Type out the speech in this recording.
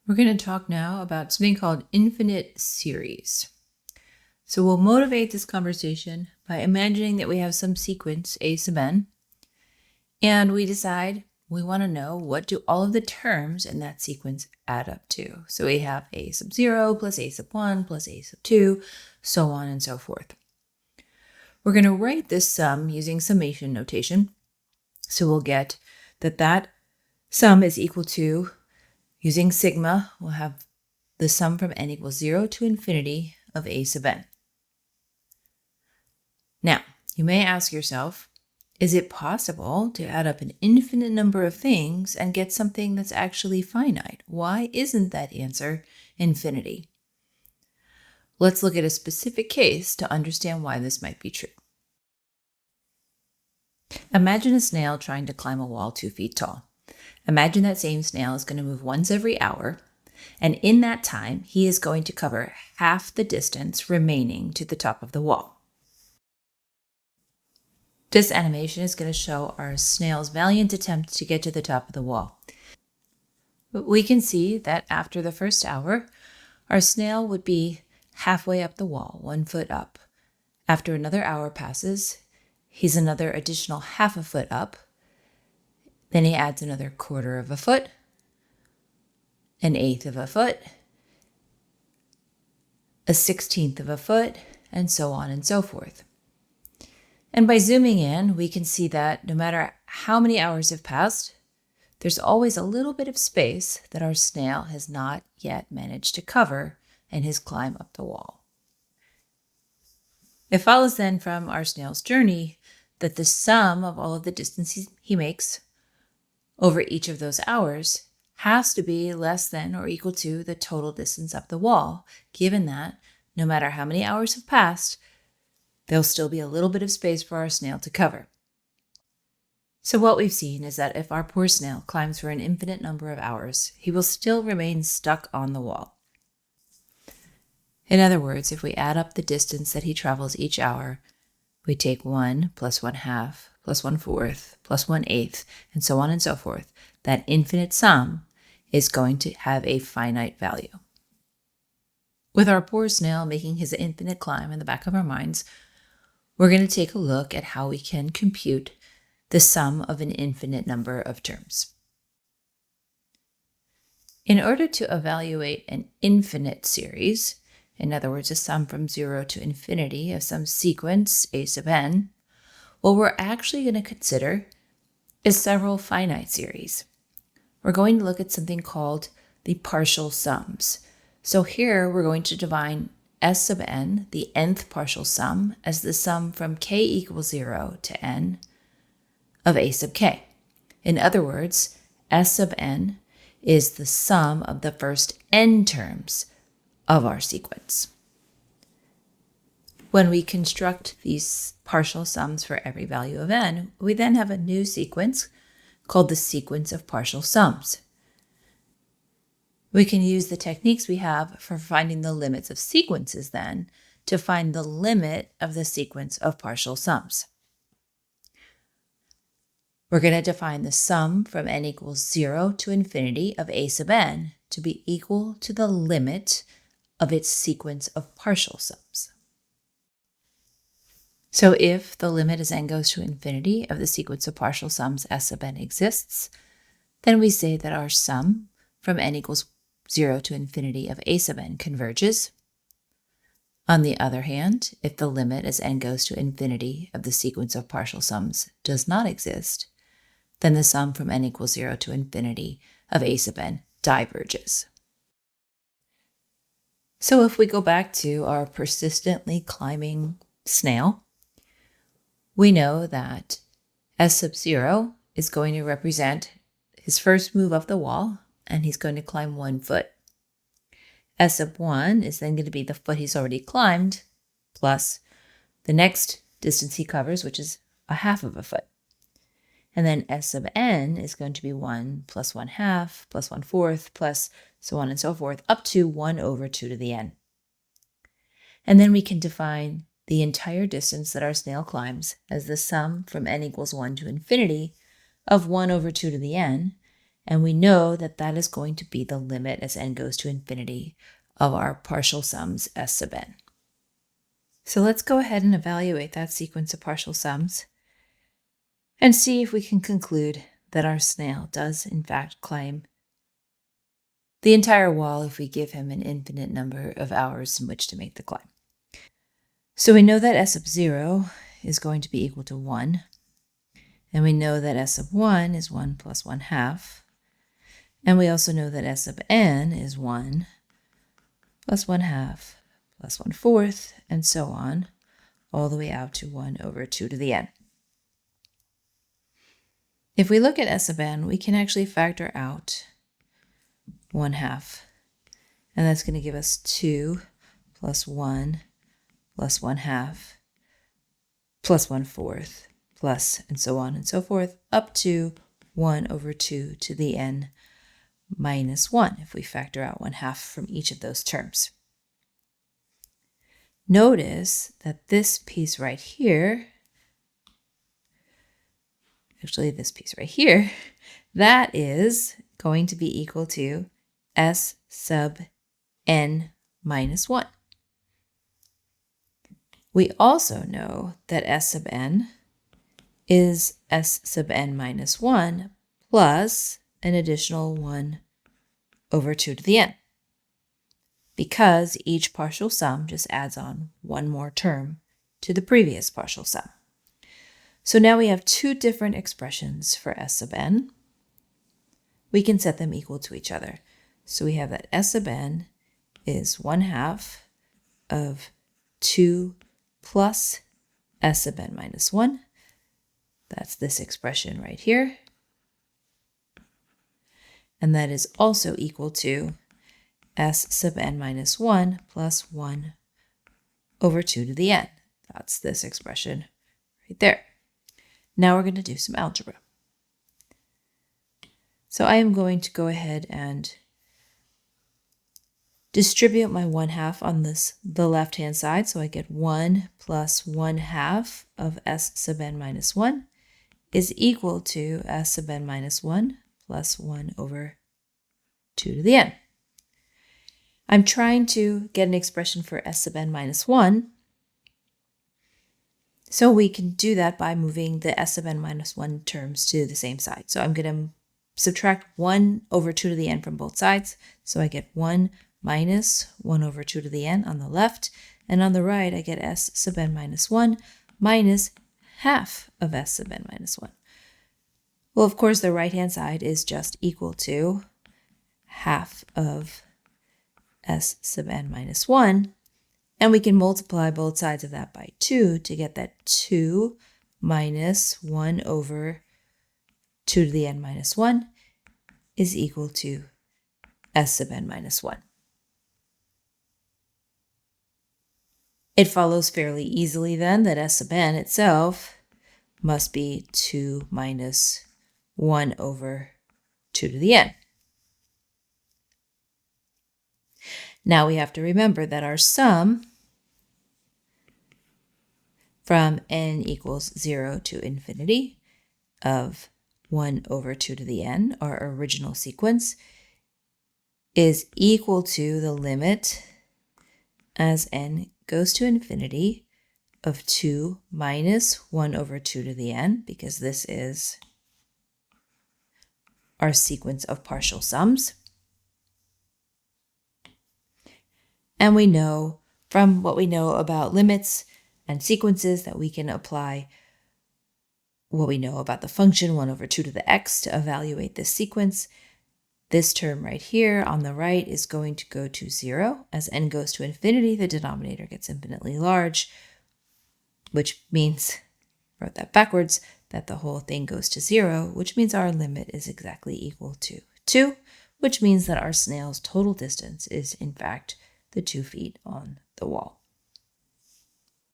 We're going to talk now about something called infinite series. So we'll motivate this conversation by imagining that we have some sequence a sub n, and we decide we want to know what do all of the terms in that sequence add up to. So we have a sub 0 plus a sub 1 plus a sub 2, so on and so forth. We're going to write this sum using summation notation. So we'll get that sum is equal to, using sigma, we'll have the sum from n equals 0 to infinity of a sub n. Now, you may ask yourself, is it possible to add up an infinite number of things and get something that's actually finite? Why isn't that answer infinity? Let's look at a specific case to understand why this might be true. Imagine a snail trying to climb a wall 2 feet tall. Imagine that same snail is going to move once every hour, and in that time, he is going to cover half the distance remaining to the top of the wall. This animation is going to show our snail's valiant attempt to get to the top of the wall. We can see that after the first hour, our snail would be halfway up the wall, 1 foot up. After another hour passes, he's another additional half a foot up. Then he adds another 1/4 of a foot, 1/8 of a foot, 1/16 of a foot, and so on and so forth. And by zooming in, we can see that no matter how many hours have passed, there's always a little bit of space that our snail has not yet managed to cover in his climb up the wall. It follows then from our snail's journey that the sum of all of the distances he makes over each of those hours has to be less than or equal to the total distance up the wall, given that no matter how many hours have passed, there'll still be a little bit of space for our snail to cover. So what we've seen is that if our poor snail climbs for an infinite number of hours, he will still remain stuck on the wall. In other words, if we add up the distance that he travels each hour, we take 1 plus 1/2 plus 1/4 plus 1/8, and so on and so forth, that infinite sum is going to have a finite value. With our poor snail making his infinite climb in the back of our minds, we're going to take a look at how we can compute the sum of an infinite number of terms. In order to evaluate an infinite series, in other words, a sum from 0 to infinity of some sequence a sub n, what we're actually going to consider is several finite series. We're going to look at something called the partial sums. So here we're going to define S sub n, the nth partial sum, as the sum from k equals 0 to n of a sub k. In other words, S sub n is the sum of the first n terms of our sequence. When we construct these partial sums for every value of n, we then have a new sequence called the sequence of partial sums. We can use the techniques we have for finding the limits of sequences then to find the limit of the sequence of partial sums. We're going to define the sum from n equals 0 to infinity of a sub n to be equal to the limit of its sequence of partial sums. So if the limit as n goes to infinity of the sequence of partial sums S sub n exists, then we say that our sum from n equals 0 to infinity of a sub n converges. On the other hand, if the limit as n goes to infinity of the sequence of partial sums does not exist, then the sum from n equals 0 to infinity of a sub n diverges. So if we go back to our persistently climbing snail, we know that S sub 0 is going to represent his first move up the wall, and he's going to climb 1 foot. S sub 1 is then going to be the foot he's already climbed, plus the next distance he covers, which is 1/2 of a foot. And then S sub n is going to be 1 plus 1/2 plus 1/4 plus so on and so forth, up to 1/2 to the n. And then we can define the entire distance that our snail climbs as the sum from n equals 1 to infinity of 1/2 to the n, And we know that that is going to be the limit as n goes to infinity of our partial sums S sub n. So let's go ahead and evaluate that sequence of partial sums and see if we can conclude that our snail does in fact climb the entire wall if we give him an infinite number of hours in which to make the climb. So we know that S sub 0 is going to be equal to 1. And we know that S sub 1 is 1 plus 1/2. And we also know that S sub n is 1 plus 1/2 plus 1/4, and so on, all the way out to 1 over 2 to the n. If we look at S sub n, we can actually factor out 1/2. And that's going to give us 2 plus 1 plus 1/2 plus 1/4 plus, and so on and so forth, up to 1 over 2 to the n minus 1, if we factor out 1/2 from each of those terms. Notice that this piece right here, actually this piece right here, that is going to be equal to S sub n minus 1. We also know that S sub n is S sub n minus 1 plus an additional 1 over 2 to the n, because each partial sum just adds on one more term to the previous partial sum. So now we have two different expressions for S sub n. We can set them equal to each other. So we have that S sub n is 1/2 of 2 plus S sub n minus 1. That's this expression right here. And that is also equal to S sub n minus 1 plus 1 over 2 to the n. That's this expression right there. Now we're going to do some algebra. So I am going to go ahead and distribute my 1/2 on the left-hand side. So I get 1 plus 1/2 of S sub n minus 1 is equal to S sub n minus 1 plus 1 over 2 to the n. I'm trying to get an expression for S sub n minus 1. So we can do that by moving the S sub n minus 1 terms to the same side. So I'm going to subtract 1 over 2 to the n from both sides. So I get 1 minus 1 over 2 to the n on the left. And on the right, I get S sub n minus 1 minus half of S sub n minus 1. Well, of course, the right-hand side is just equal to half of S sub n minus 1. And we can multiply both sides of that by 2 to get that 2 minus 1 over 2 to the n minus 1 is equal to S sub n minus 1. It follows fairly easily then that S sub n itself must be 2 minus 1 over 2 to the n. Now we have to remember that our sum from n equals 0 to infinity of 1 over 2 to the n, our original sequence, is equal to the limit as n goes to infinity of 2 minus 1 over 2 to the n, because this is our sequence of partial sums. And we know from what we know about limits and sequences that we can apply what we know about the function 1 over 2 to the x to evaluate this sequence. This term right here on the right is going to go to 0. As n goes to infinity, the denominator gets infinitely large, which means, wrote that backwards, that the whole thing goes to 0, which means our limit is exactly equal to 2, which means that our snail's total distance is in fact the 2 feet on the wall.